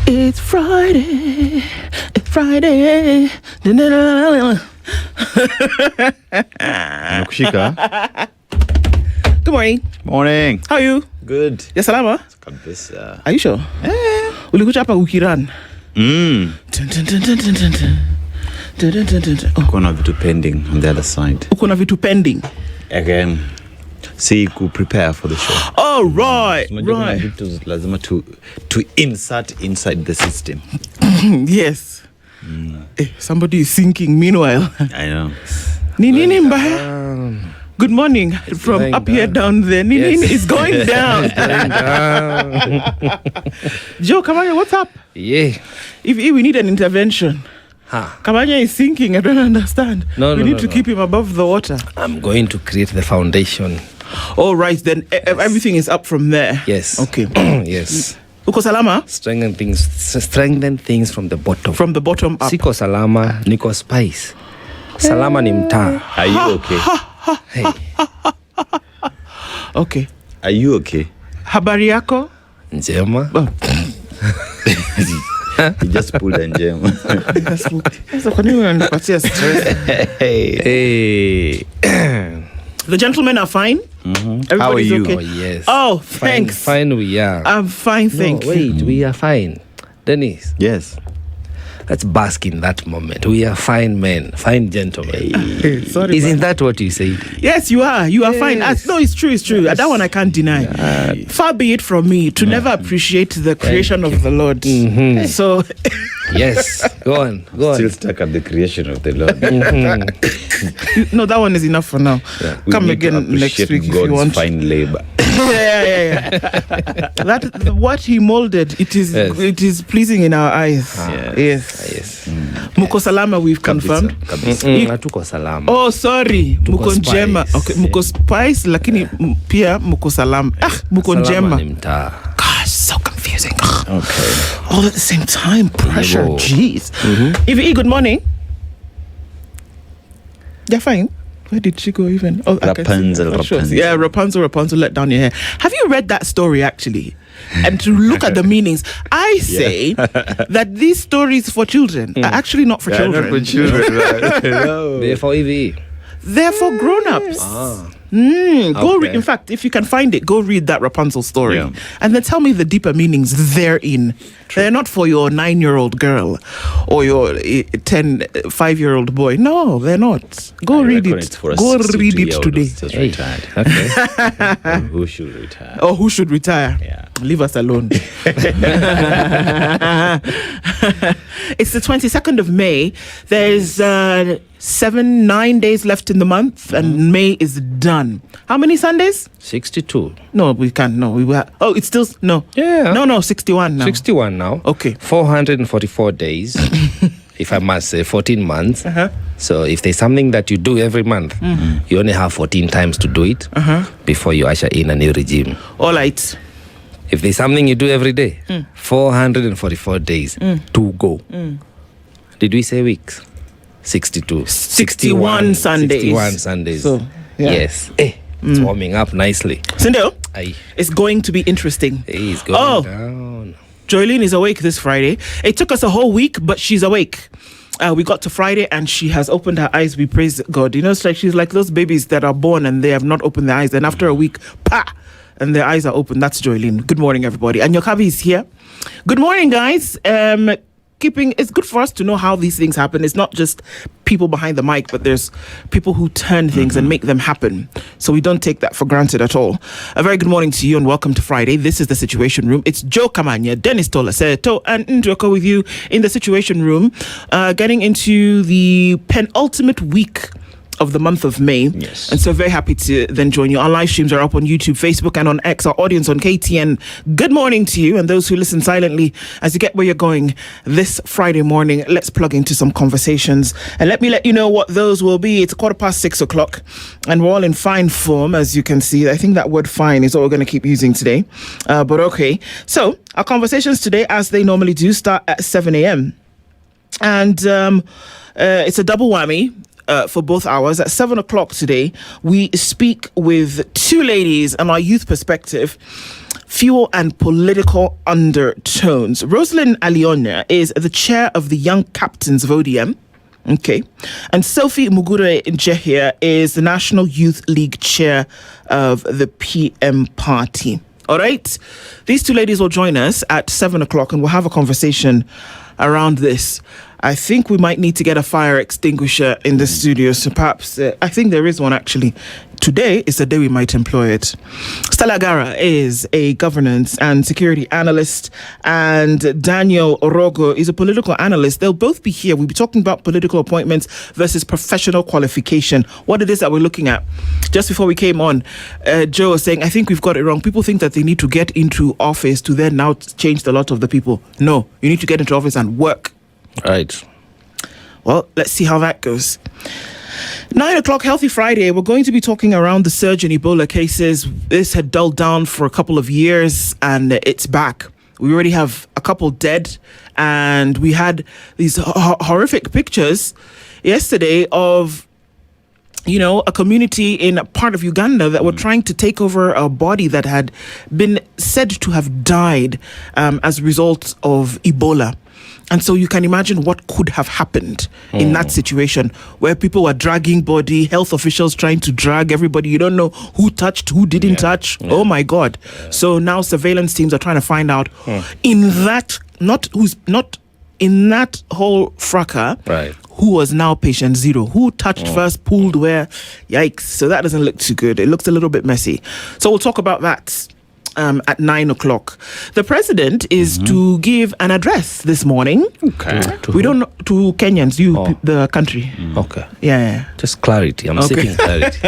It's Friday. It's Friday. Nakushika. Good morning. Morning. How are you? Good. Ya salama? Kabisa. Are you sure? Ulikuja hapa ukiran. Uko na vitu pending on the other side. Uko na vitu pending. Again. See, ku prepare for the show. Oh, right. Right. Vitu lazima to insert inside the system. Yes. Somebody is sinking meanwhile. I know. Nini mbaya? Good morning from up here down there. Nini is going down. Joe, Kamanya, what's up? Yeah. If we need an intervention. Kamanya is sinking. I don't understand. We need to keep him above the water. I'm going to create the foundation. All right, then everything is up from there. Yes. Okay. Yes. Uko salama? Strengthen things from the bottom. From the bottom up. Siko salama, niko spice. Salama ni mtaa. Are you okay? Hey. Okay. Are you okay? Habari yako? Njema. Oh. You just pulled a gem. So kwa nini unanipatia stress? Hey. The gentlemen are fine. How are Everybody's you? okay. Oh, yes. Oh, thanks. Fine we are. I'm fine, thank you. Wait, we are fine. Dennis, Yes. let's bask in that moment. We are fine men, fine gentlemen. Sorry. Isn't that what you say? Yes, you are. You are fine. Yes. No, it's true. It's true. That one I can't deny. Far be it from me to never appreciate the creation of the Lord. So, Yes. Go on. Still stuck at the creation of the Lord. no, that one is enough for now. We Come need to again next appreciate week if God's you want. fine labor. Yeah. That what He molded, it is pleasing in our eyes. Yes. Muko salama, we've confirmed. Hatuko salama. Oh, sorry. Muko Spice. njema. Okay, muko spice, lakini pia muko salama. Muko Salama njema. ni mtaa. Gosh, so confusing. Okay. All at the same time. Pressure. Yo. Jeez. Evie, good morning. You're fine. Where did she go even? Oh, I can see. Rapunzel, Oh, sure. Rapunzel. Yeah, Rapunzel, let down your hair. Have you read that story actually? And to look at the meanings, I say that these stories for children are actually not for children. Not for children, right? No. Therefore, EVE. They're for grown-ups. Go Okay. read. In fact, if you can find it, go read that Rapunzel story, Yeah. and then tell me the deeper meanings therein. They're not for your 9-year-old girl or your 5-year-old boy. No, they're not. Go read reckon it. it's for a Go read it 62-year-old today. who's just Hey. retired. Okay. Who should retire? Or who should retire? Yeah. Leave us alone. It's the 22nd of May. There's 9 days left in the month, and May is done. How many Sundays? 62. No, we can't. No, we were. Oh, it's still no. Yeah. No, 61 now. 61 now. Okay. 444 days. If I must say, 14 months. Uh-huh. So if there's something that you do every month, you only have 14 times to do it before you usher in a new regime. All right. If there's something you do every day, 444 days to go. Did we say weeks? 62. 61 Sundays. 61 Sundays. So, yeah. Yes. It's warming up nicely. Sindel, Aye. it's going to be interesting. It's going down. Joylene is awake this Friday. It took us a whole week, but she's awake. We got to Friday and she has opened her eyes. We praise God. You know, it's like she's like those babies that are born and they have not opened their eyes. And after a week, and their eyes are open. That's Joylene. Good morning, everybody. And Yokabi is here. Good morning, guys. It's good for us to know how these things happen. It's not just people behind the mic, but there's people who turn things and make them happen. So we don't take that for granted at all. A very good morning to you and welcome to Friday. This is the Situation Room. It's Joe Kamanya, Dennis Tolaseto, and Ndroko with you in the Situation Room, getting into the penultimate week of the month of May. Yes. And so very happy to then join you. Our live streams are up on YouTube, Facebook, and on X. Our audience on KTN. Good morning to you and those who listen silently as you get where you're going this Friday morning. Let's plug into some conversations and let me let you know what those will be. It's 6:15 and we're all in fine form, as you can see. I think that word fine is what we're going to keep using today. But okay. So our conversations today, as they normally do, start at 7 a.m. And it's a double whammy. for both hours. At 7 o'clock today, we speak with two ladies on our youth perspective, fuel and political undertones. Rosalind Aliona is the chair of the Young Captains of ODM. Okay. And Sophie Mugure Njehia is the National Youth League chair of the PM party. All right. These two ladies will join us at 7 o'clock and we'll have a conversation around this. I think we might need to get a fire extinguisher in the studio. So perhaps, I think there is one actually. Today is the day we might employ it. Stella Gara is a governance and security analyst, and Daniel Orogo is a political analyst. They'll both be here. We'll be talking about political appointments versus professional qualification, what it is that we're looking at. Just before we came on, Joe was saying, I think we've got it wrong. People think that they need to get into office to then now change the lot of the people. No, you need to get into office and work. Right. Well, let's see how that goes. 9 o'clock, Healthy Friday. We're going to be talking around the surge in Ebola cases. This had dulled down for a couple of years and it's back. We already have a couple dead, and we had these horrific pictures yesterday of, you know, a community in a part of Uganda that were trying to take over a body that had been said to have died as a result of Ebola. And so you can imagine what could have happened in that situation where people were dragging body, health officials trying to drag everybody. You don't know who touched, who didn't touch. Oh my God. So now surveillance teams are trying to find out in that, not in that whole fracas, Right. who was now patient zero, who touched first, pulled where. Yikes. So that doesn't look too good. It looks a little bit messy. So we'll talk about that at 9 o'clock. The president is to give an address this morning. Okay. We don't know, to Kenyans, the country. Okay. Yeah. Just clarity. I'm seeking clarity.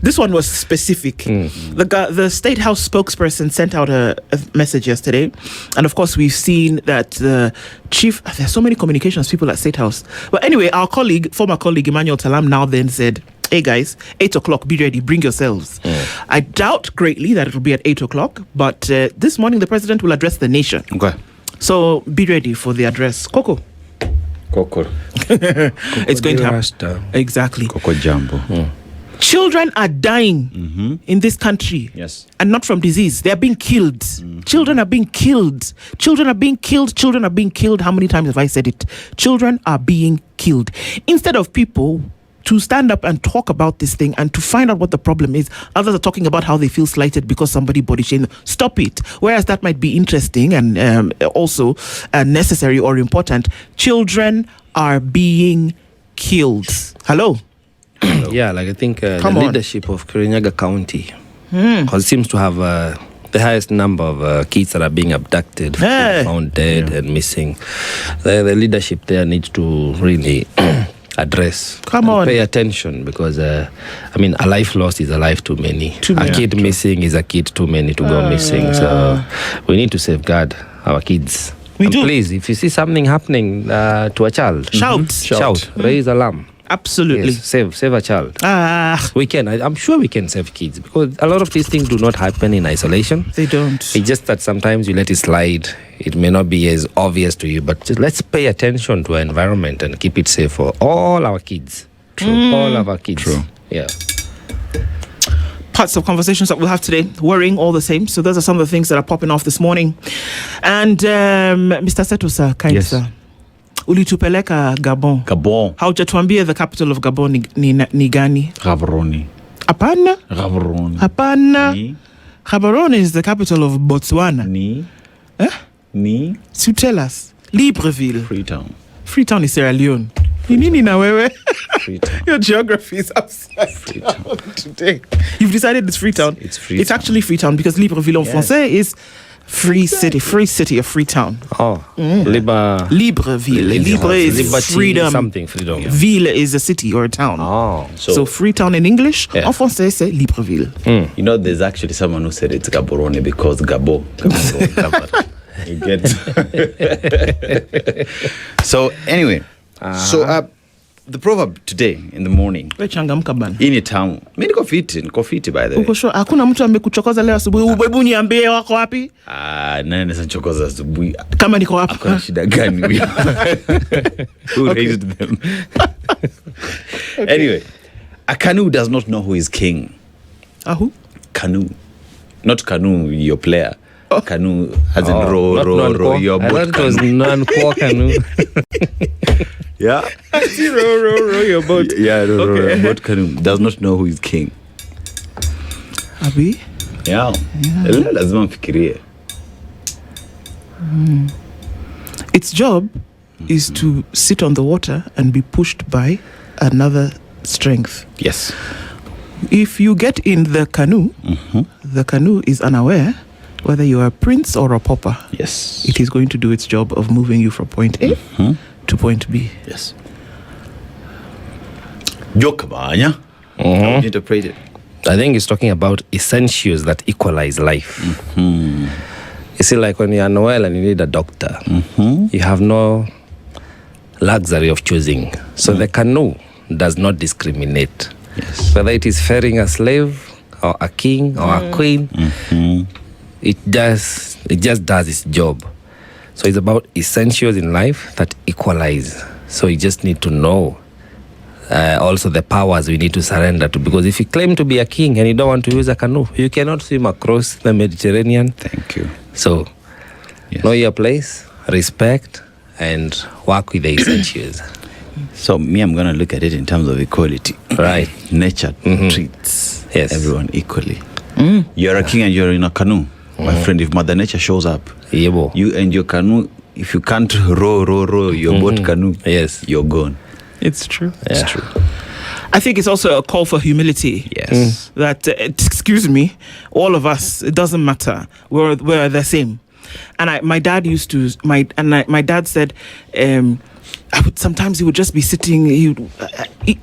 This one was specific. The State House spokesperson sent out a message yesterday. And of course, we've seen that the chief, there's so many communications people at State House. But anyway, our former colleague, Emmanuel Talam, now then said, hey guys, 8 o'clock, be ready, bring yourselves. I doubt greatly that it will be at 8 o'clock, but this morning the president will address the nation. Okay. So be ready for the address. Coco. It's going to happen. Exactly. Coco Jumbo. Children are dying in this country. Yes. And not from disease. They are being killed. Children are being killed. Children are being killed. Children are being killed. How many times have I said it? Children are being killed. Instead of people to stand up and talk about this thing and to find out what the problem is, others are talking about how they feel slighted because somebody body shamed. Stop it. Whereas that might be interesting and also necessary or important, children are being killed. Hello? Yeah, like I think the Come on. leadership of Kirinyaga County seems to have the highest number of kids that are being abducted, found dead and missing. The leadership there needs to really address. Pay attention, because a life lost is a life too many. A kid missing is a kid too many to go missing. So we need to safeguard our kids. We do. Please, if you see something happening to a child, shout, raise alarm. Absolutely. Yes, save a child. We can. I'm sure we can save kids, because a lot of these things do not happen in isolation. They don't. It's just that sometimes you let it slide. It may not be as obvious to you, but just let's pay attention to our environment and keep it safe for all our kids. True. All of our kids. True. Yeah. Parts of conversations that we'll have today, worrying all the same. So those are some of the things that are popping off this morning. And Mr. Setosa, sir. Ulitupeleka Gabon. Haujatuambia the capital of Gabon ni gani? Gaborone. Hapana? Hapana. Ni. Gaborone is the capital of Botswana. Ni. So tell us. Libreville. Freetown is Sierra Leone. Nini na wewe? Freetown. Your geography is upside down today. You've decided it's Freetown. It's Freetown. It's actually Freetown, because Libreville en français is free city of Freetown. Libreville. Libre is freedom. Something freedom. Yeah. Ville is a city or a town. So Freetown in English, en français, c'est Libreville. You know, there's actually someone who said it's Gaborone because Gabo. You get. So anyway, the proverb today in the morning. Wechangamka bana. In town. Mimi niko fit by the way. Uko sure hakuna mtu amekuchokoza leo asubuhi? Hebu niambie wako wapi? Nani ananichokoza asubuhi? Kama niko wapi? Kuna shida gani? Who raised them? Anyway, a canoe does not know who is king. Who? Canoe. Not canoe, your player. Canoe as in row, your boat It was non-core canoe. Yeah. row your boat. Yeah, row, boat canoe. Does not know who is king. Abi? Yeah. Lazima mfikirie. Its job is to sit on the water and be pushed by another strength. Yes. If you get in the canoe is unaware whether you are a prince or a pauper. Yes. It is going to do its job of moving you from point A to point B. Yes. Jokabanya. How would you interpret it? I think he's talking about essentials that equalize life. You see, like when you're unwell and you need a doctor, you have no luxury of choosing. So the canoe does not discriminate. Yes. Whether it is ferrying a slave or a king or a queen, it just does its job. So it's about essentials in life that equalize. So you just need to know also the powers we need to surrender to. Because if you claim to be a king and you don't want to use a canoe, you cannot swim across the Mediterranean. Thank you. So know your place, respect, and work with the essentials. So me, I'm going to look at it in terms of equality. Right. Nature treats everyone equally. You're a king and you're in a canoe. My friend, if Mother Nature shows up, Yebo. you and your canoe, if you can't row your boat canoe, you're gone. It's true. Yeah. It's true. I think it's also a call for humility. Yes. That, excuse me, all of us, it doesn't matter. We're the same. And my dad used to, my dad said, sometimes he would just be sitting.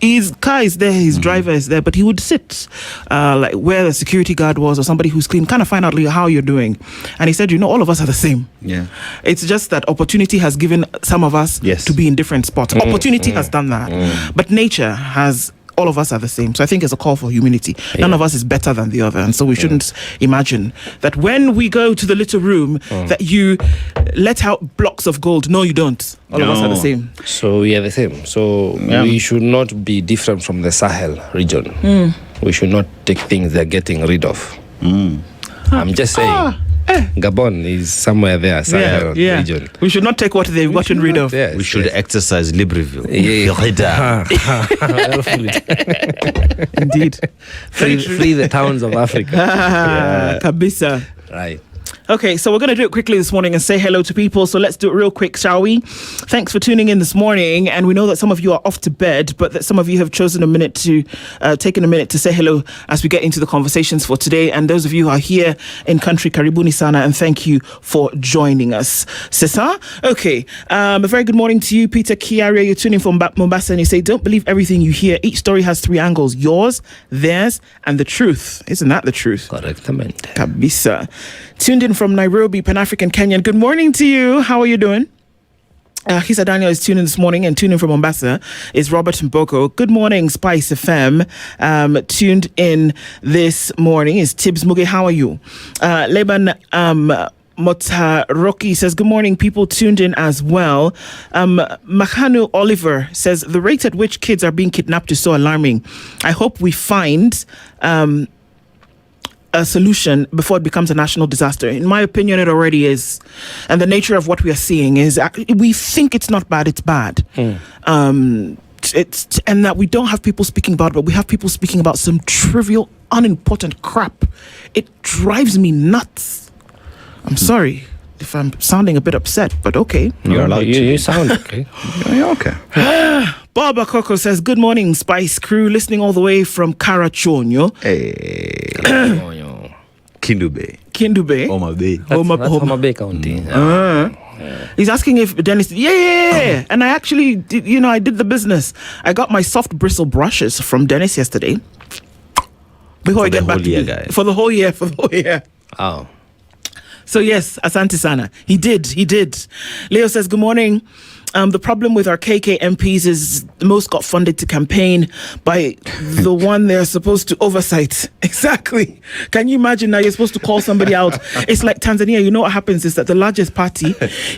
His car is there, his driver is there, but he would sit like where the security guard was or somebody who's clean, kind of find out how you're doing. And he said, all of us are the same. Yeah. It's just that opportunity has given some of us to be in different spots. Opportunity has done that, but nature has. All of us are the same. So I think it's a call for humility. None of us is better than the other. And so we shouldn't imagine that when we go to the little room that you let out blocks of gold. No, you don't. All of us are the same. So we are the same. So we should not be different from the Sahel region. We should not take things they're getting rid of. I'm just saying. Gabon is somewhere there, Sahel region. We should not take what they've gotten rid of. Yes, We should exercise Libreville. Indeed. Free the towns of Africa. Kabisa. Right. Okay, so we're going to do it quickly this morning and say hello to people. So let's do it real quick, shall we? Thanks for tuning in this morning. And we know that some of you are off to bed, but that some of you have chosen taken a minute to say hello as we get into the conversations for today. And those of you who are here in country, karibuni sana, and thank you for joining us. Sisa? Okay. A very good morning to you, Peter Kiaria. You're tuning from Mombasa and you say, don't believe everything you hear. Each story has three angles, yours, theirs, and the truth. Isn't that the truth? Correctamente. Kabisa. Tuned in from Nairobi, Pan-African Kenyan. Good morning to you. How are you doing? Hisa Daniel is tuning this morning, and tuning from Mombasa is Robert Mboko. Good morning, Spice FM. Tuned in this morning is Tibbs Muge. How are you? Leban Motaroki says, good morning, people tuned in as well. Mahanu Oliver says, the rate at which kids are being kidnapped is so alarming. I hope we find a solution before it becomes a national disaster. In my opinion, it already is. And the nature of what we are seeing is we think it's not bad, it's bad. And that we don't have people speaking about it, but we have people speaking about some trivial, unimportant crap. It drives me nuts. I'm sorry if I'm sounding a bit upset, but okay. You're allowed to. You sound okay. You're okay. Baba Coco says, good morning, Spice crew, listening all the way from Karachonyo. Hey. Kindube. Homa Bay. That's Homa Bay County. He's asking if Dennis... Yeah. And I actually, I did the business. I got my soft bristle brushes from Dennis yesterday. Before I get back to guys. For the whole year. Oh. So yes, Asante Sana. He did. Leo says, good morning. The problem with our KK MPs is most got funded to campaign by the one they're supposed to oversight. Exactly. Can you imagine now you're supposed to call somebody out? It's like Tanzania. You know what happens is that the largest party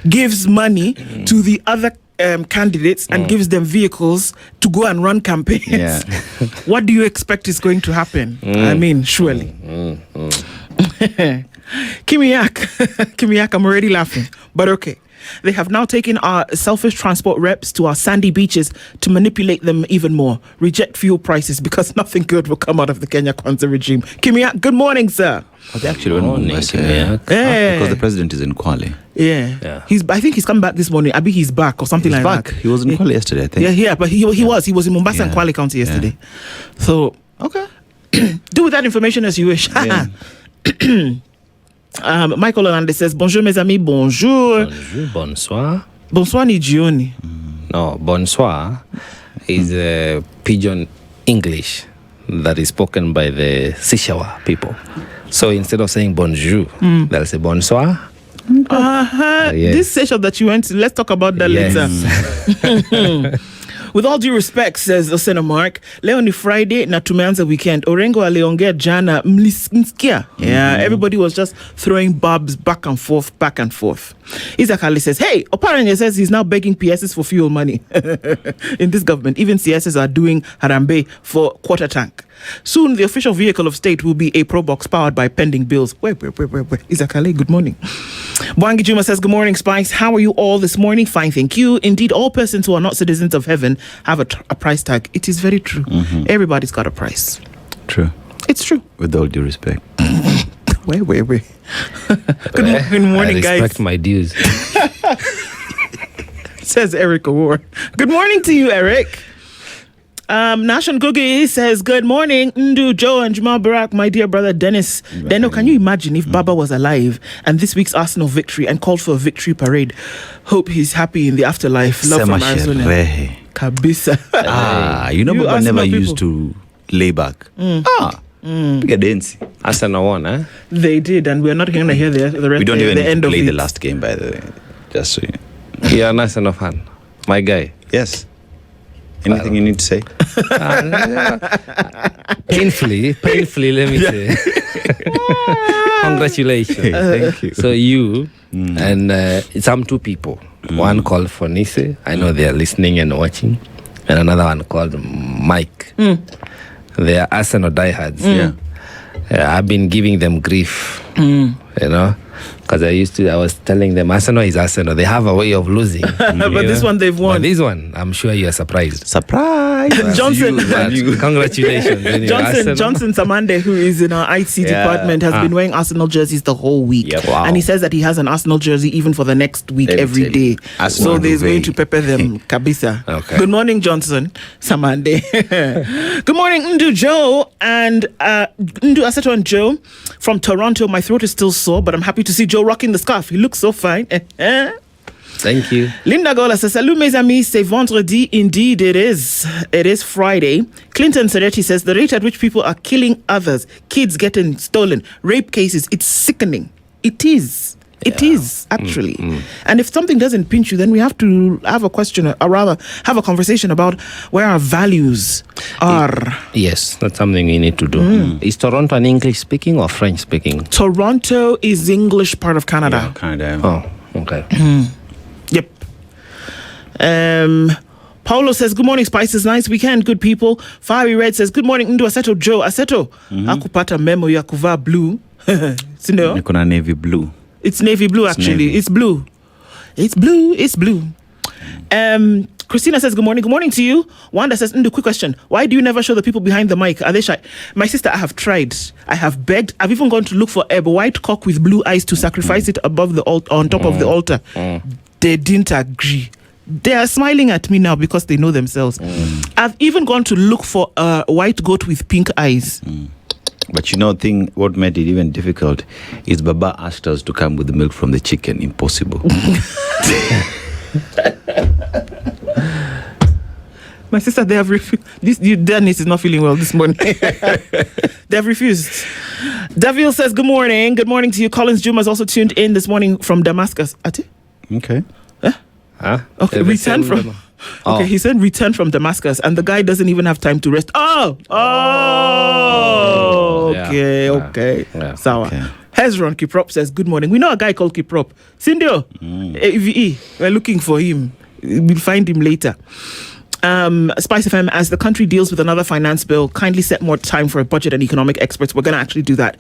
gives money to the other candidates and gives them vehicles to go and run campaigns. Yeah. What do you expect is going to happen? I mean, surely. Kimiak, I'm already laughing, but okay. They have now taken our selfish transport reps to our sandy beaches to manipulate them even more. Reject fuel prices because nothing good will come out of the Kenya Kwanzaa regime. Kimiak, good morning, sir. Oh, they actually went Morning, back, Kimiak. because the president is in Kwale. Yeah. I think he's come back this morning. I think he's back or something He's like back. that. He was in Kwale yesterday, I think. Yeah, but he was in Mombasa and Kwale County yesterday. So, okay. Do with that information as you wish. Yeah. Michael Olande says, bonjour mes amis, bonjour. Bonjour, bonsoir. Bonsoir ni jioni. No, bonsoir is pidgin English that is spoken by the Sishawa people. So instead of saying bonjour, they'll say bonsoir. Yes. This session that you went to, let's talk about that later. With all due respect, says Osena Mark, leo ni Friday na tumeanza weekend. Orengo aliongea jana mlisikia. Yeah, everybody was just throwing barbs back and forth. Isaac Ali says, hey, Oparanya says he's now begging PSs for fuel money. In this government, even CSs are doing harambe for quarter tank. Soon, the official vehicle of state will be a Pro Box powered by pending bills. Wait. Isaac Ali, good morning. Bwangi Juma says, good morning, Spice. How are you all this morning? Fine, thank you. Indeed, all persons who are not citizens of heaven have a price tag. It is very true. Everybody's got a price. True. It's true. With all due respect. Wait. Good morning, I guys. respect my dues. Says Eric Award. Good morning to you, Eric. Nashon Gugi says, good morning, Ndu, Joe, and Jamal Barak, my dear brother Dennis. Deno, can you imagine if Baba was alive and this week's Arsenal victory and called for a victory parade? Hope he's happy in the afterlife. Love from Arizona. Kabisa. You know, Baba Arsenal never people. used to lay back. Big dance. Arsenal won, eh? They did, and we're not going to hear the rest. We don't even the need end to of play it. the last game, by the way. Just so you know. You're an Arsenal fan. My guy. Yes. Anything you need to say? Painfully, let me say. Congratulations. Thank you. So you and some two people. One called for Nise. I know they are listening and watching. And another one called Mike. They are Arsenal diehards. I've been giving them grief. You know, because I was telling them Arsenal is Arsenal. They have a way of losing. But this one they've won. But this one, I'm sure you are surprised. Surprise! Johnson. Congratulations. Johnson Samande, who is in our IT department, has been wearing Arsenal jerseys the whole week. Yep. Wow. And he says that he has an Arsenal jersey even for the next week every day. So there's going to pepper them. Kabisa. Okay. Good morning, Johnson Samande. Good morning, Ndu Joe and Ndu Aseto and Joe from Toronto. My throat is still sore, but I'm happy to see Joe rocking the scarf. He looks so fine. Thank you. Linda Gola says, salut mes amis, c'est vendredi. Indeed, it is. It is Friday. Clinton Seretti says, the rate at which people are killing others, kids getting stolen, rape cases, it's sickening. It is. It is, actually. And if something doesn't pinch you, then we have to have a question, or rather have a conversation about where our values are. Yes, that's something we need to do. Is Toronto an English speaking or French speaking? Toronto is the English part of Canada. Canada. Oh, okay. Yep. Paulo says, good morning, Spices. Nice weekend, good people. Fiery Red says, good morning, Ndu Aseto Joe. Aseto, akupata memo ya kuvaa blue. Sindo? Niko na navy blue. It's navy blue, actually. navy. It's blue. It's blue. Christina says, good morning. Good morning to you. Wanda says, Ndu, quick question. Why do you never show the people behind the mic? Are they shy? My sister, I have tried. I have begged. I've even gone to look for a white cock with blue eyes to sacrifice it above the altar, on top of the altar. They didn't agree. They are smiling at me now because they know themselves. I've even gone to look for a white goat with pink eyes. But you know, what made it even difficult is Baba asked us to come with the milk from the chicken. Impossible. My sister, they have refused. Dennis is not feeling well this morning. They have refused. Davil says, good morning. Good morning to you. Collins Juma is also tuned in this morning from Damascus. Ati? Okay. Huh? Okay, return from... Okay, he said return from Damascus, and the guy doesn't even have time to rest. Okay. Yeah. Sawa. Okay. Hezron Kiprop says, good morning. We know a guy called Kiprop. Sindio, AVE, we're looking for him. We'll find him later. SpiceFM, as the country deals with another finance bill, kindly set more time for a budget and economic experts. We're going to actually do that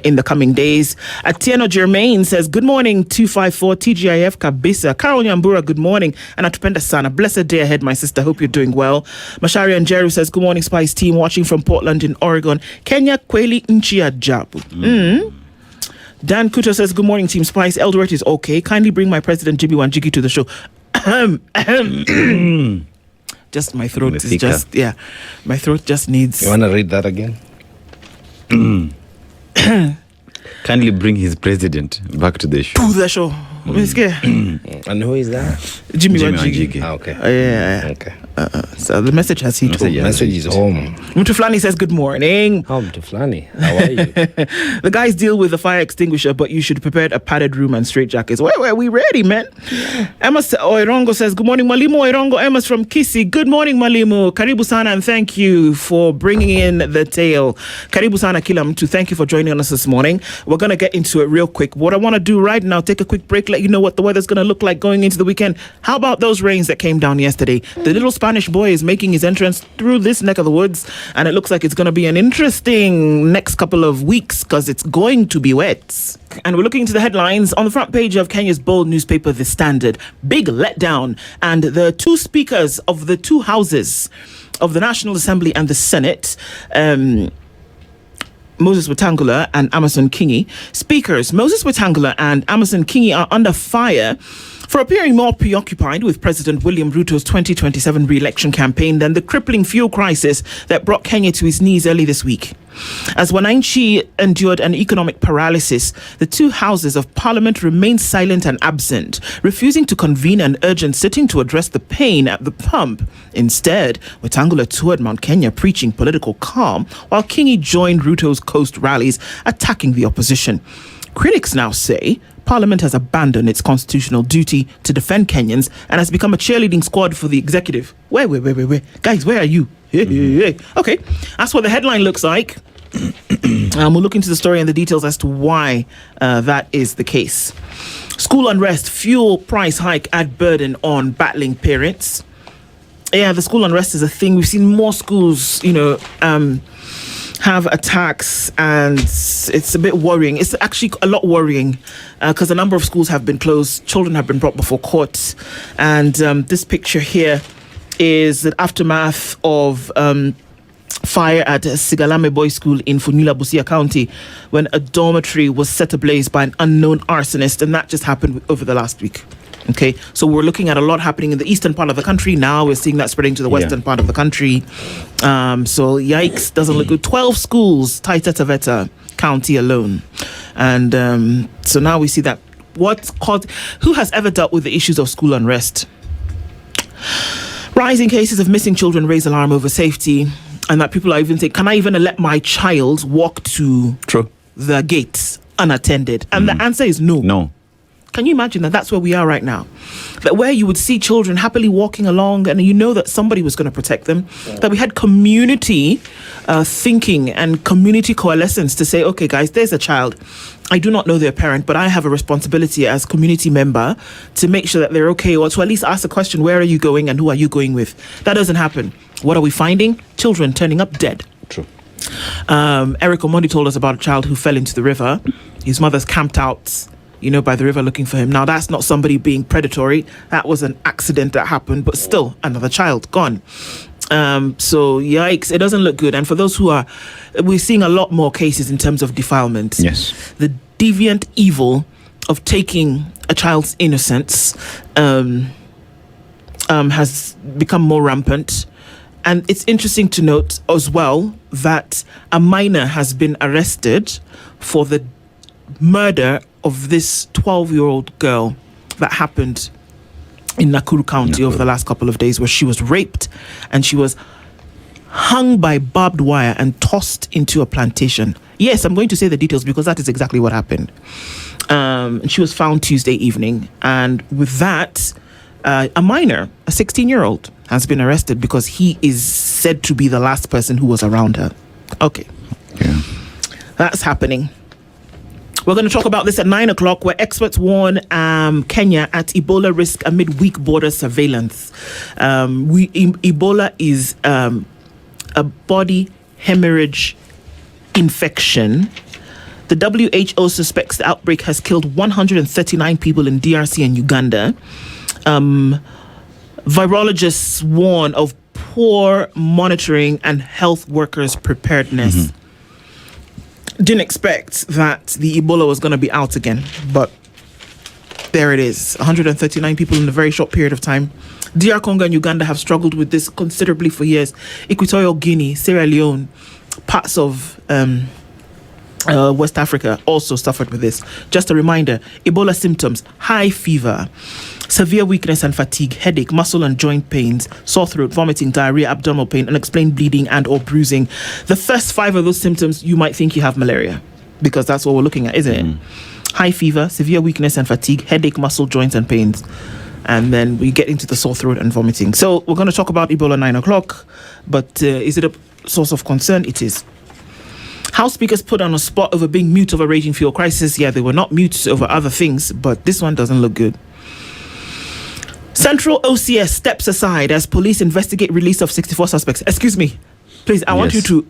in the coming days. Atieno Germain says, good morning, 254 TGIF Kabisa. Carol Nyambura, good morning. And Atupenda Sana, blessed day ahead, my sister. Hope you're doing well. Masharia and Jeru says, good morning, Spice team, watching from Portland in Oregon. Kenya Kweli Nchi Ajabu. Dan Kuto says, good morning, Team Spice. Eldoret is okay. Kindly bring my president, Jimmy Wanjigi, to the show. Just my throat is just, my throat just needs... You want to read that again? Kindly bring his president back to the show. To the show. And who is that? Jimmy Wanjigi. Okay. Okay. So the message has hit home. The message is home. Mutuflani says, good morning. Oh, Mutuflani, how are you? The guys deal with the fire extinguisher, but you should prepare a padded room and straight jackets. Where we ready, man? Emma Oirongo says, good morning, Malimo Oirongo. Emma's from Kisi. Good morning, Malimo. Karibu sana, and thank you for bringing in the tale. Karibu sana kila mtu. Thank you for joining us this morning. We're going to get into it real quick. What I want to do right now, take a quick break, let you know what the weather's going to look like going into the weekend. How about those rains that came down yesterday? The little Spanish boy is making his entrance through this neck of the woods, and it looks like it's going to be an interesting next couple of weeks because it's going to be wet. And we're looking into the headlines on the front page of Kenya's bold newspaper, The Standard. Big letdown, and the two speakers of the two houses of the National Assembly and the Senate, Moses Wetang'ula and Amason Kingi. Speakers Moses Wetang'ula and Amason Kingi are under fire for appearing more preoccupied with President William Ruto's 2027 re-election campaign than the crippling fuel crisis that brought Kenya to its knees early this week. As Wananchi endured an economic paralysis, the two houses of parliament remained silent and absent, refusing to convene an urgent sitting to address the pain at the pump. Instead, Wetang'ula toured Mount Kenya preaching political calm, while Kingi joined Ruto's coast rallies, attacking the opposition. Critics now say Parliament has abandoned its constitutional duty to defend Kenyans and has become a cheerleading squad for the executive. Where? Guys, where are you? Okay, that's what the headline looks like. We'll look into the story and the details as to why that is the case. School unrest, fuel price hike add burden on battling parents. Yeah, the school unrest is a thing. We've seen more schools, have attacks, and it's a bit worrying. It's actually a lot worrying because a number of schools have been closed. Children have been brought before court. And this picture here is the aftermath of fire at Sigalame Boys School in Funila, Busia County, when a dormitory was set ablaze by an unknown arsonist, and that just happened over the last week. Okay, so we're looking at a lot happening in the eastern part of the country. Now we're seeing that spreading to the western part of the country. So yikes, doesn't look good. 12 schools, Taita Taveta County alone. And so now we see that who has ever dealt with the issues of school unrest? Rising cases of missing children raise alarm over safety, and that people are even saying, can I even let my child walk to the gates unattended? And the answer is no. No. Can you imagine that that's where we are right now? That where you would see children happily walking along and you know that somebody was going to protect them. That we had community thinking and community coalescence to say, okay, guys, there's a child. I do not know their parent, but I have a responsibility as community member to make sure that they're okay, or to at least ask the question, where are you going and who are you going with? That doesn't happen. What are we finding? Children turning up dead. True. Eric Omondi told us about a child who fell into the river. His mother's camped out, by the river looking for him. Now, that's not somebody being predatory. That was an accident that happened, but still, another child gone. So, yikes, it doesn't look good. And for those we're seeing a lot more cases in terms of defilement. Yes. The deviant evil of taking a child's innocence has become more rampant. And it's interesting to note as well that a minor has been arrested for the murder of this 12-year-old girl that happened in Nakuru County over the last couple of days, where she was raped and she was hung by barbed wire and tossed into a plantation. Yes, I'm going to say the details because that is exactly what happened. And she was found Tuesday evening. And with that, a minor, a 16-year-old, has been arrested because he is said to be the last person who was around her. Okay. Yeah. That's happening. We're going to talk about this at 9 o'clock, where experts warn Kenya at Ebola risk amid weak border surveillance. Ebola is a body hemorrhage infection. The WHO suspects the outbreak has killed 139 people in DRC and Uganda. Virologists warn of poor monitoring and health workers' preparedness. Didn't expect that the Ebola was going to be out again, but there it is. 139 people in a very short period of time. DR Congo and Uganda have struggled with this considerably for years. Equatorial Guinea, Sierra Leone, parts of West Africa also suffered with this. Just a reminder, Ebola symptoms: high fever, severe weakness and fatigue, headache, muscle and joint pains, sore throat, vomiting, diarrhea, abdominal pain, unexplained bleeding and or bruising. The first 5 of those symptoms, you might think you have malaria, because that's what we're looking at, isn't it? High fever, severe weakness and fatigue, headache, muscle, joints and pains. And then we get into the sore throat and vomiting. So we're going to talk about Ebola 9 o'clock, but is it a source of concern? It is. House speakers put on a spot over being mute over raging fuel crisis. Yeah, they were not mute over other things, but this one doesn't look good. Central OCS steps aside as police investigate release of 64 suspects. Excuse me, please, I want you to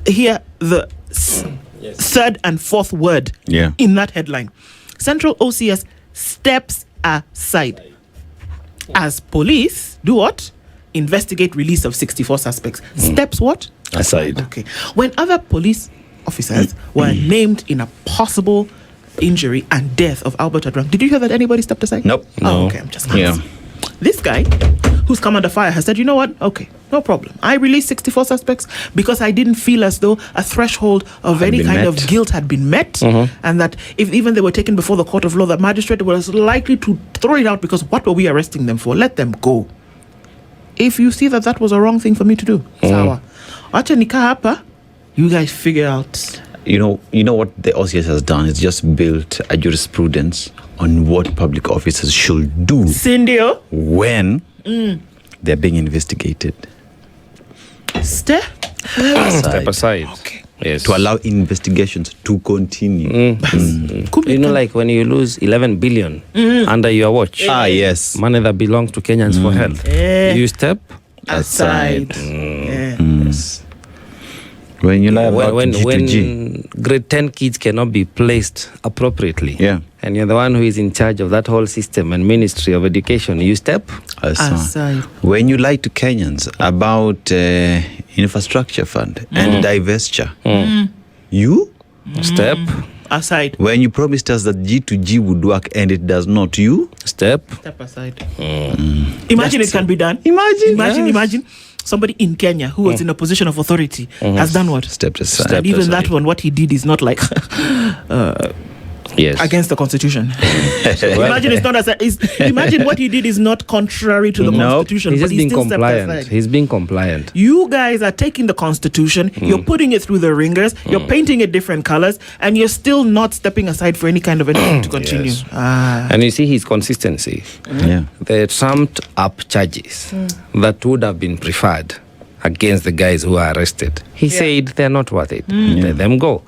hear the third and fourth word in that headline. Central OCS steps aside as police do what? Investigate release of 64 suspects. Steps what? Aside. Okay. When other police officers were named in a possible injury and death of Albert Ojwang, did you hear that anybody stepped aside? Nope. Oh, okay. I'm just This guy, who's come under fire, has said, you know what? Okay, no problem. I released 64 suspects because I didn't feel as though a threshold of any kind of guilt had been met, and that if even they were taken before the court of law, the magistrate was likely to throw it out because what were we arresting them for? Let them go. If you see that was a wrong thing for me to do, sawa. Acha nika hapa, you guys figure out. You know what the OCS has done? It's just built a jurisprudence on what public officers should do when they're being investigated. Step aside. Okay. Yes. To allow investigations to continue. You know, like when you lose 11 billion under your watch. Yes. Money that belongs to Kenyans for health. You step aside. Yes. When you lie about when G2G. grade 10 kids cannot be placed appropriately, and you're the one who is in charge of that whole system and Ministry of Education, you step aside. When you lie to Kenyans about infrastructure fund and divestiture, you step aside. When you promised us that G2G would work and it does not, you step aside. Imagine it can be done. Imagine somebody in Kenya who was in a position of authority has done what? Stepped aside. And even that one, what he did is not like against the Constitution. Imagine it's not imagine what he did is not contrary to the Constitution. He's but just being still compliant. He's being compliant. You guys are taking the Constitution, you're putting it through the ringers, you're painting it different colors, and you're still not stepping aside for any kind of anything to continue. Yes. And you see his consistency. They trumped up charges that would have been preferred against the guys who are arrested. He said they're not worth it. Let them go.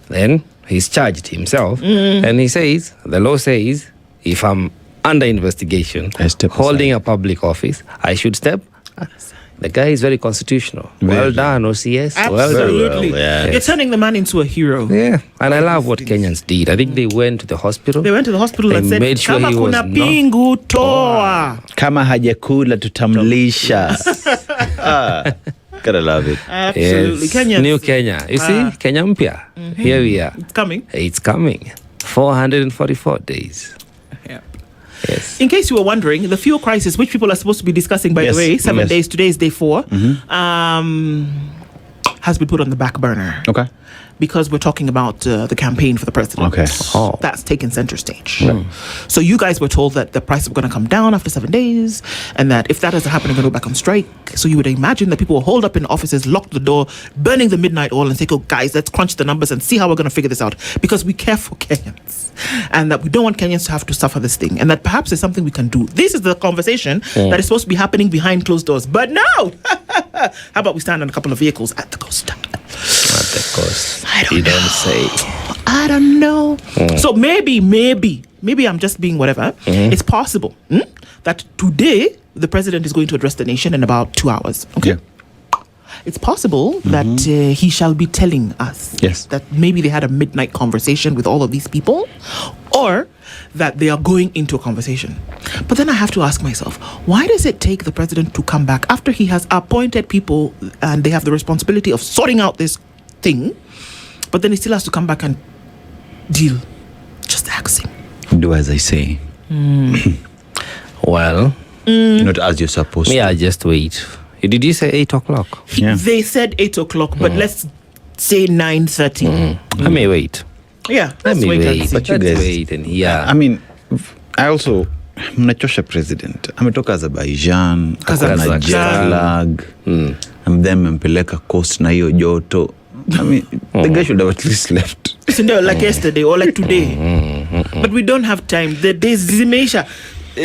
Then he's charged himself, and he says, the law says, if I'm under investigation, holding a public office, I should step aside. The guy is very constitutional. Well done, OCS. Absolutely. Well done. You're turning the man into a hero. Yeah, and I love what Kenyans did. I think they went to the hospital. They went to the hospital and said, made sure kama he kuna was pingu toa. Kama hajakula tutamlisha. Gotta love it. Absolutely. Yes. Kenyans. New Kenya. You see, Kenya mpya. Here we are. It's coming. It's coming. 444 days. Yeah. Yes. In case you were wondering, the fuel crisis, which people are supposed to be discussing, by the way, 7 days, today is day 4, has been put on the back burner. Okay. Because we're talking about the campaign for the president. Okay. That's taken center stage. So you guys were told that the price is going to come down after 7 days, and that if that doesn't happen, you're going to go back on strike. So you would imagine that people will hold up in offices, lock the door, burning the midnight oil, and say, oh, guys, let's crunch the numbers and see how we're going to figure this out. Because we care for Kenyans, and that we don't want Kenyans to have to suffer this thing, and that perhaps there's something we can do. This is the conversation that is supposed to be happening behind closed doors. But no! How about we stand on a couple of vehicles at the coast? the cost? You don't say. I don't know. So maybe I'm just being whatever. It's possible that today the president is going to address the nation in about 2 hours. Okay. Yeah. It's possible that he shall be telling us that maybe they had a midnight conversation with all of these people, or that they are going into a conversation. But then I have to ask myself, why does it take the president to come back after he has appointed people and they have the responsibility of sorting out this thing, but then he still has to come back and deal? Just asking. Do as I say. Well, not as you're supposed to. Yeah, just wait. Did you say 8 o'clock? They said 8 o'clock, but let's say 9:30. I may wait. Yeah, let's wait and see. But you guys, wait and I mean, I also mnachosha president ametoka Azerbaijan, akona jet lag, and then mpeleka coast na hiyo joto. I mean, the guy should have at least left. So no, like yesterday or like today. But we don't have time. The days zimeisha.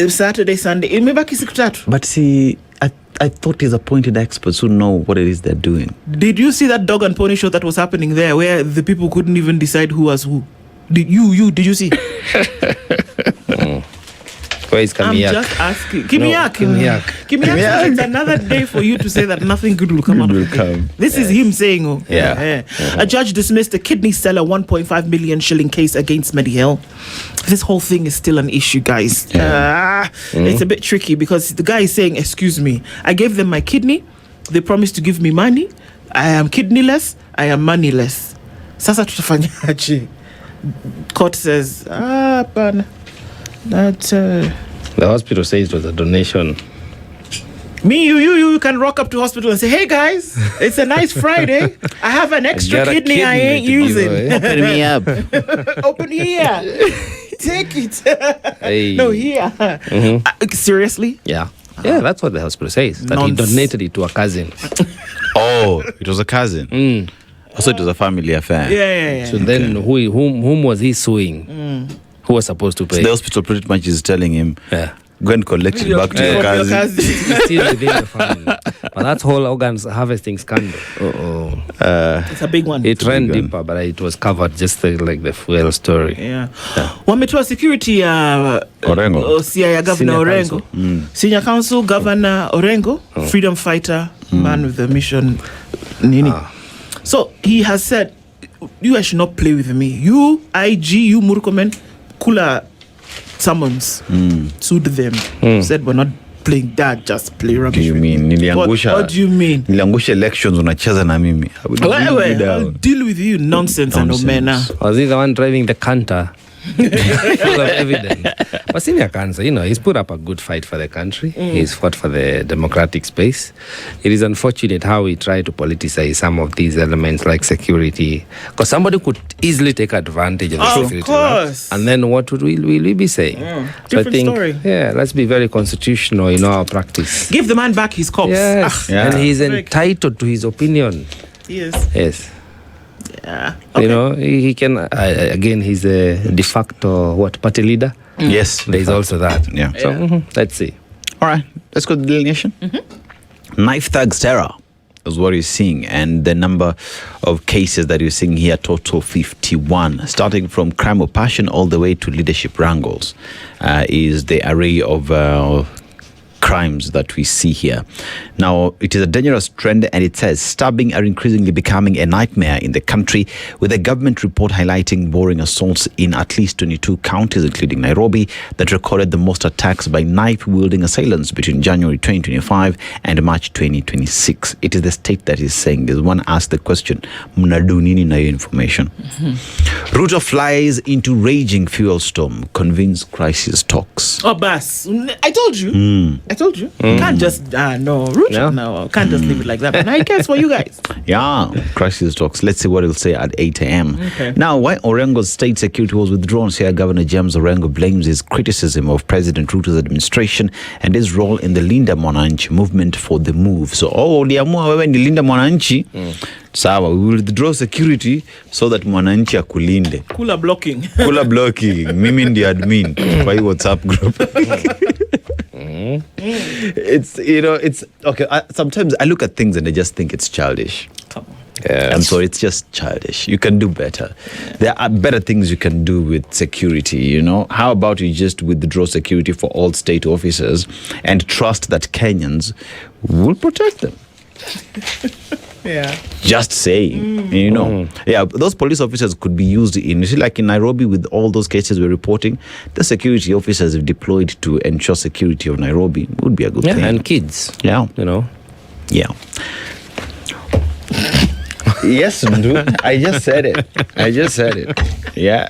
Saturday, Sunday. Imebaki siku tatu. But see, I thought he's appointed experts who know what it is they're doing. Did you see that dog and pony show that was happening there, where the people couldn't even decide who was who? Did you see? Where is Kimiak? I'm just asking. Kimiak. It's another day for you to say that nothing good will come out of it. This is him saying, a judge dismissed a kidney seller 1.5 million shilling case against Medihill. This whole thing is still an issue, guys. It's a bit tricky because the guy is saying, excuse me, I gave them my kidney. They promised to give me money. I am kidneyless. I am moneyless. Sasa tutafanyaje? Court says, pana. The hospital says it was a donation. You can rock up to hospital and say, hey guys, it's a nice Friday. I have an extra kidney I ain't using. Open me up. Open here. Take it. No, here. Seriously? Yeah. Yeah, that's what the hospital says. That he donated it to a cousin. Oh, it was a cousin. Also, it was a family affair. Yeah. So then whom was he suing? Who was supposed to pay? So the hospital pretty much is telling him, go and collect it back to your cousin. It's still within the family. But that's whole organs harvesting scandal. It's a big one. It ran deeper, but it was covered just like the fuel story. Yeah. Wametoa security Orengo. CIA Governor Orengo. Senior Counsel Governor Orengo, freedom fighter, man with a mission. Nini. So he has said, you guys should not play with me. You, IG, you Murkomen, Kula summons, sued them. Said we're not playing that, just play rubbish. What do you mean? What do you mean? Niliangusha elections unacheza na mimi. I'll deal with you, nonsense. And omena. Was he the one driving the canter? Full of evidence. But senior cancer, he's put up a good fight for the country. He's fought for the democratic space. It is unfortunate how we try to politicize some of these elements like security, because somebody could easily take advantage of the security. Of course. Right? And then what will we be saying? So Different story. Yeah, let's be very constitutional in our practice. Give the man back his cops. Yes. And he's entitled to his opinion. Yes. Yeah. Okay. He can, again, he's a de facto, party leader? Yes. There's also that. Yeah. So, let's see. All right. Let's go to the delineation. Knife thugs terror is what you're seeing. And the number of cases that you're seeing here, total 51. Starting from crime of passion all the way to leadership wrangles is the array of crimes that we see here. Now, it is a dangerous trend, and it says stabbing are increasingly becoming a nightmare in the country, with a government report highlighting boring assaults in at least 22 counties, including Nairobi, that recorded the most attacks by knife-wielding assailants between January 2025 and March 2026. It is the state that is saying this. One asked the question, mnadu nini na hiyo information? Ruto flies into raging fuel storm, convenes crisis talks. Oh, Bas, I told you. Can't just Ruto no. Can't just leave it like that. But I guess for you guys. Yeah, crisis talks. Let's see what he'll say at 8 a.m. Okay. Now, why Orengo's state security was withdrawn, here Governor James Orengo blames his criticism of President Ruto's administration and his role in the Linda Mwananchi movement for the move. So, uliamua wewe ni Linda Mwananchi. Sawa, we will withdraw security so that Mwananchi akulinde. Kula blocking. Mimi ndi admin kwa hii WhatsApp group. It's okay. Sometimes I look at things and I just think it's childish. I'm sorry, it's just childish. You can do better. There are better things you can do with security, you know. How about you just withdraw security for all state officers and trust that Kenyans will protect them? Yeah. Just saying, you know. Yeah, those police officers could be used you see, like in Nairobi with all those cases we're reporting, the security officers have deployed to ensure security of Nairobi would be a good thing. And kids. Yeah. You know. Yeah. Yes, Ndu. I just said it. Yeah.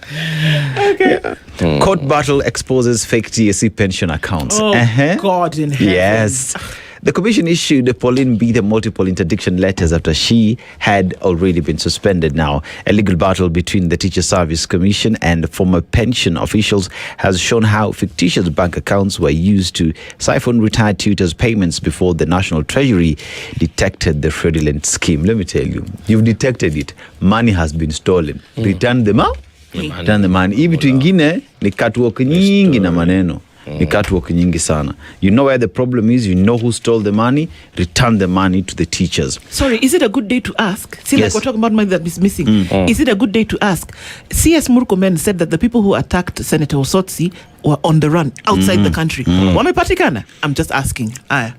Okay. Yeah. Court battle exposes fake TSC pension accounts. Oh, God in heaven. Yes. The commission issued Pauline B the multiple interdiction letters after she had already been suspended. Now, a legal battle between the Teacher Service Commission and former pension officials has shown how fictitious bank accounts were used to siphon retired tutors' payments before the National Treasury detected the fraudulent scheme. Let me tell you, you've detected it. Money has been stolen. Return the money. Return the money. Hii vitu ingine ni catwalk nyingi na maneno. Ni catwalk nyingi sana. You know where the problem is, you know who stole the money, return the money to the teachers. Sorry, is it a good day to ask? See, Yes. like we're talking about money that is missing. Is it a good day to ask? CS Murkomen said that the people who attacked Senator Osotsi were on the run outside the country. Wamepatikana? I'm just asking. Aya.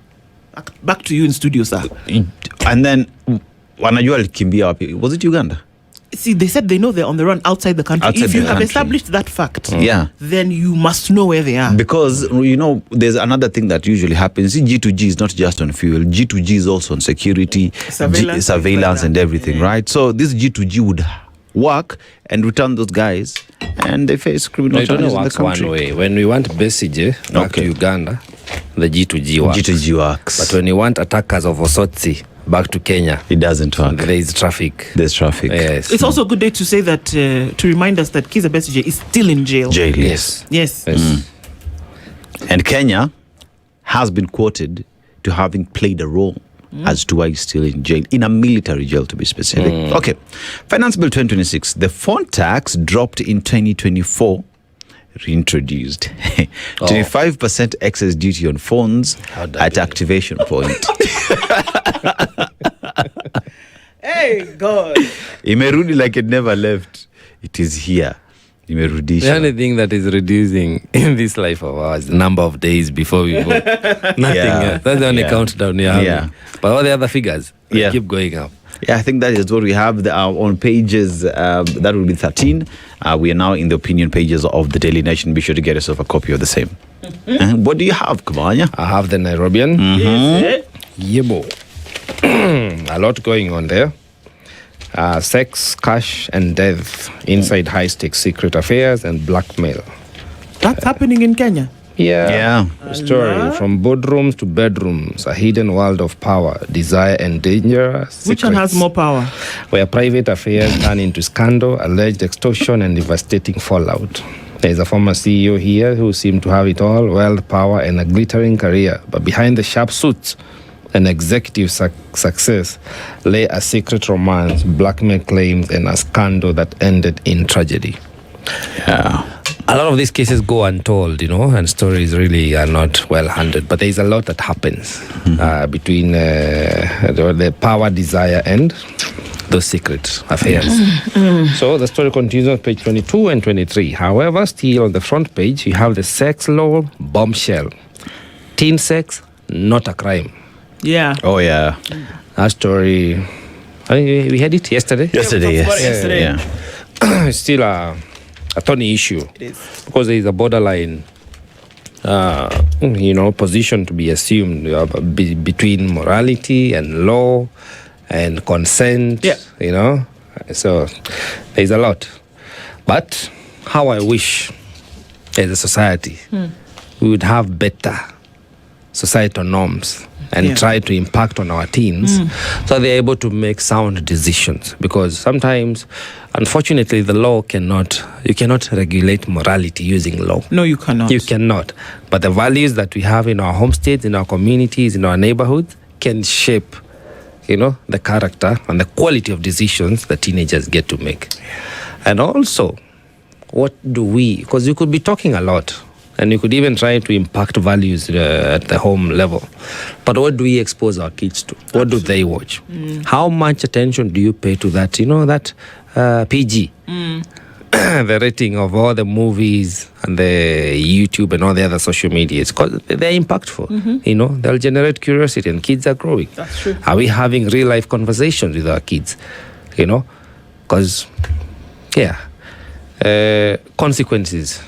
Back to you in studio, sir. And then, wanajua alikimbia wapi? Was it Uganda? See, they said they know they're on the run outside the country. Outside If you the have country. established that fact, Yeah. then you must know where they are. Because, you know, there's another thing that usually happens. G2G is not just on fuel. G2G is also on security, surveillance and everything, right? So this G2G would work and return those guys and they face criminal No, it only charges in the works country. one way. When we want Besije back to Uganda, the G2G works. G2G works. But when you want attackers of Osotsi back to Kenya, it doesn't work. there is traffic. There's traffic. Yes. It's also a good day to say that, to remind us that Kizza Besigye is still in jail. Jail, Yes. Yes. Yes. And Kenya has been quoted to having played a role as to why he's still in jail, in a military jail to be specific. Okay, Finance Bill 2026, the phone tax dropped in 2024, reintroduced. 25% excess duty on phones at activation point. Hey, God. Imerudi like it never left. It is here. The Imerudisha. only thing that is reducing in this life of ours, the number of days before we vote. Nothing else. That's the only countdown we have. Yeah. But all the other figures, they Yeah. keep going up. Yeah, I think that is what we have on pages. That will be 13. We are now in the opinion pages of the Daily Nation. Be sure to get yourself a copy of the same. What do you have, Kabanya? I have the Nairobian. Yebo. A lot going on there. Sex, cash, and death inside high-stakes secret affairs and blackmail. That's happening in Kenya. Yeah. The story from boardrooms to bedrooms, a hidden world of power, desire, and danger. Which one has secrets, more power? where private affairs turn into scandal, alleged extortion, and devastating fallout. There is a former CEO here who seemed to have it all, wealth, power, and a glittering career. But behind the sharp suits and executive success lay a secret romance, blackmail claims, and a scandal that ended in tragedy. Yeah. A lot of these cases go untold, you know, and stories really are not well handled. But there is a lot that happens between the power, desire, and those secret affairs. So the story continues on page 22 and 23. However, still on the front page, you have the sex law bombshell. Teen sex, not a crime. Yeah. Oh, yeah. That story, I think we had it yesterday. Yesterday, we talked about it yes. yesterday. Yeah. It's still a thorny issue. It is. Because there is a borderline, position to be assumed between morality and law and consent. Yeah. You know, so there's a lot. But how I wish, as a society, we would have better societal norms and try to impact on our teens so they're able to make sound decisions. Because sometimes, unfortunately, the law you cannot regulate morality using law. No, you cannot. You cannot. But the values that we have in our home states, in our communities, in our neighborhoods can shape, the character and the quality of decisions that teenagers get to make. And also, what do we, because you could be talking a lot, And you could even try to impact values at the home level. But what do we expose our kids to? What do they watch? How much attention do you pay to that? You know, that PG, the rating of all the movies and the YouTube and all the other social media. Because they're impactful. You know, they'll generate curiosity and kids are growing. That's true. Are we having real life conversations with our kids? You know, because, consequences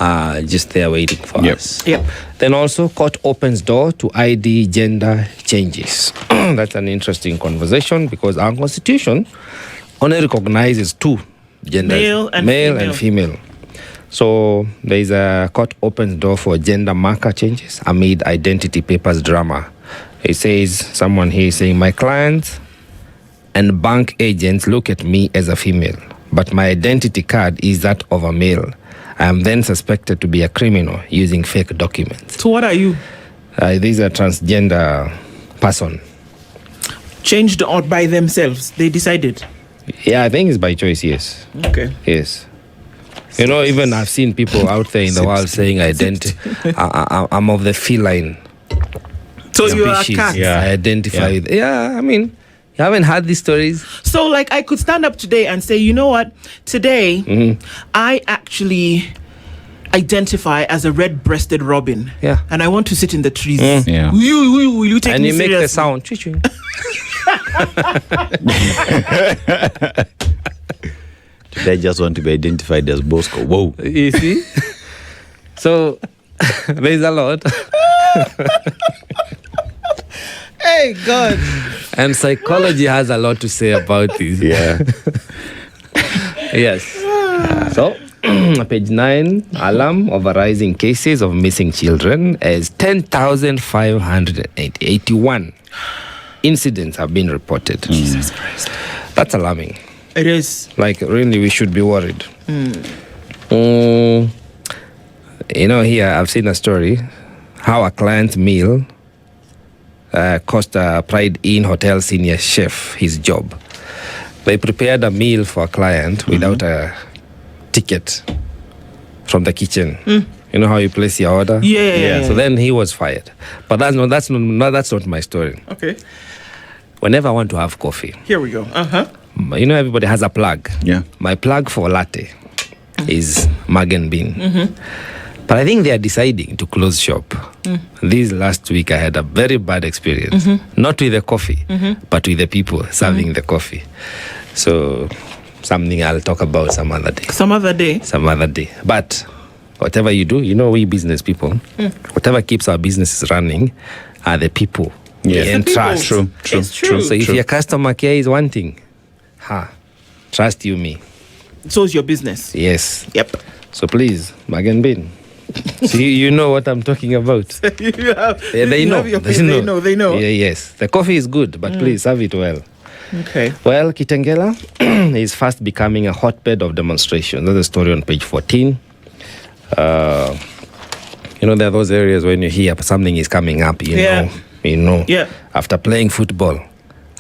are just there waiting for us. Yep. Then also, court opens door to ID gender changes. That's an interesting conversation because our constitution only recognizes two genders, male and female. So there is a court opens door for gender marker changes amid identity papers drama. It says, someone here is saying, my clients and bank agents look at me as a female, but my identity card is that of a male. I am then suspected to be a criminal using fake documents. So what are you? These are transgender person. Changed or by themselves? They decided. Yeah, I think it's by choice, yes. Okay. Yes. You know, even I've seen people out there in the world saying I'm of the feline. So you are a species. cat. I identify with. Yeah, I mean, you haven't had these stories. So, like, I could stand up today and say, you know what? Today, I actually identify as a red-breasted robin. Yeah. And I want to sit in the trees. Yeah. Will you take And me you make the seriously? sound. Ching. They just want to be identified as Bosco. Whoa. You see? So, there's a lot. Hey, God. And psychology has a lot to say about this. Yeah. Yes. So, page 9, alarm over rising cases of missing children as 10,581 incidents have been reported. Jesus Christ. That's alarming. It is. Like, really, we should be worried. You know, here I've seen a story how a client's meal cost a Pride Inn hotel senior chef his job. They prepared a meal for a client without a ticket from the kitchen. You know how you place your order? Yeah. So then he was fired. But that's not my story. Okay. Whenever I want to have coffee, Here we go. you know, everybody has a plug. Yeah. My plug for latte is mug and bean. But I think they are deciding to close shop. This last week, I had a very bad experience. Not with the coffee, but with the people serving the coffee. So, something I'll talk about some other day. Some other day. But whatever you do, you know, we business people, whatever keeps our businesses running are the people. Yeah. And The people. trust. True. It's true. So if your customer care is one thing, trust you me. So's your business. Yes. Yep. So please, mug and bean. So you know what I'm talking about. You have, Yeah, they you know. have your place. They know. Yeah, yes. The coffee is good, but please serve it well. Okay. Well, Kitengela is fast becoming a hotbed of demonstration. That's the story on page 14. You know, there are those areas when you hear something is coming up, you know. Yeah. After playing football,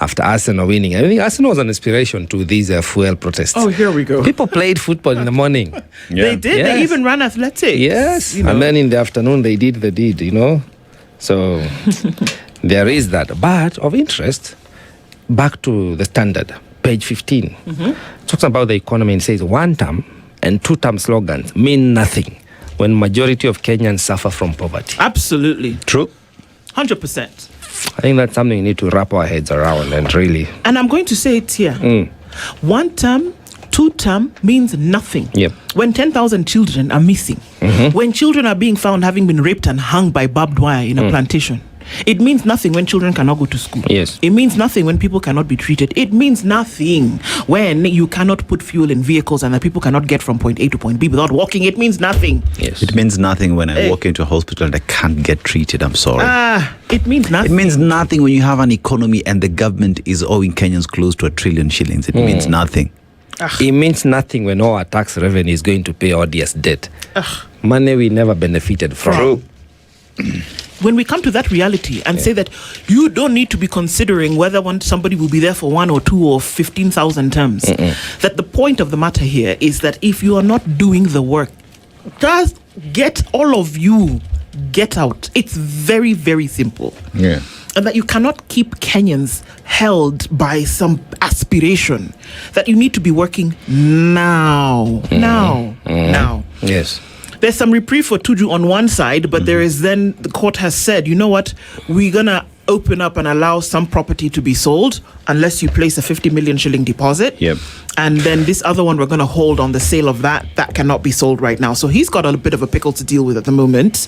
after Arsenal winning. I think Arsenal was an inspiration to these fuel protests. Oh, here we go. People played football in the morning. They did. Yes. They even ran athletics. Yes. You know. And then in the afternoon, they did the deed, you know. So there is that. But of interest, back to the Standard, page 15. Talks about the economy and says one-term and two-term slogans mean nothing when majority of Kenyans suffer from poverty. Absolutely. True. 100%. I think that's something we need to wrap our heads around and really. And I'm going to say it here. One term, two term means nothing. Yep. When 10,000 children are missing, when children are being found having been raped and hung by barbed wire in a plantation, it means nothing when children cannot go to school. Yes. It means nothing when people cannot be treated. It means nothing when you cannot put fuel in vehicles and that people cannot get from point A to point B without walking. It means nothing. Yes. It means nothing when I walk into a hospital and I can't get treated. I'm sorry. It means It nothing. means nothing when you have an economy and the government is owing Kenyans close to 1 trillion shillings. It means nothing. It means nothing when all our tax revenue is going to pay odious debt. Money we never benefited from. When we come to that reality and say that you don't need to be considering whether somebody will be there for 1 or 2 or 15,000 terms, that the point of the matter here is that if you are not doing the work, just get all of you, get out. It's very, very simple. Yeah. And that you cannot keep Kenyans held by some aspiration, that you need to be working now. Now. Yes. There's some reprieve for Tuju on one side, but there is then, the court has said, you know what, we're going to open up and allow some property to be sold unless you place a 50 million shilling deposit. Yep. And then this other one, we're going to hold on the sale of that. That cannot be sold right now. So he's got a bit of a pickle to deal with at the moment.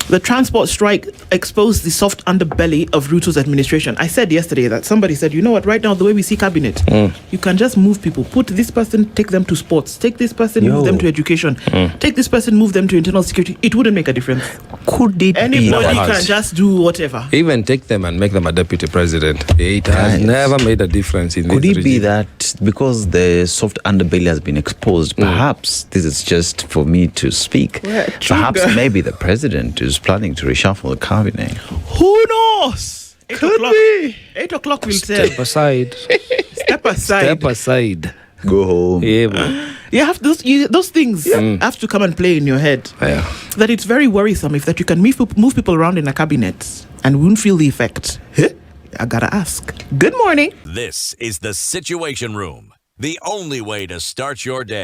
The transport strike exposed the soft underbelly of Ruto's administration. I said yesterday that somebody said, you know what, right now, the way we see cabinet, you can just move people. Put this person, take them to sports. Take this person, move them to education. Take this person, move them to internal security. It wouldn't make a difference. Could it Anybody be can just do whatever. Even take them and make them a deputy president. It has never made a difference in this Could it be regime. that because the soft underbelly has been exposed, perhaps this is just for me to speak. Yeah, Perhaps trigger. maybe the president is planning to reshuffle the cabinet. Who knows? 8 o'clock. 8 o'clock will tell. Step aside. Step aside. Step aside. Go home. Yeah, man. You have those things have to come and play in your head. Yeah. That it's very worrisome if that you can move people around in a cabinet and won't feel the effect. I gotta ask. Good morning. This is the Situation Room, the only way to start your day.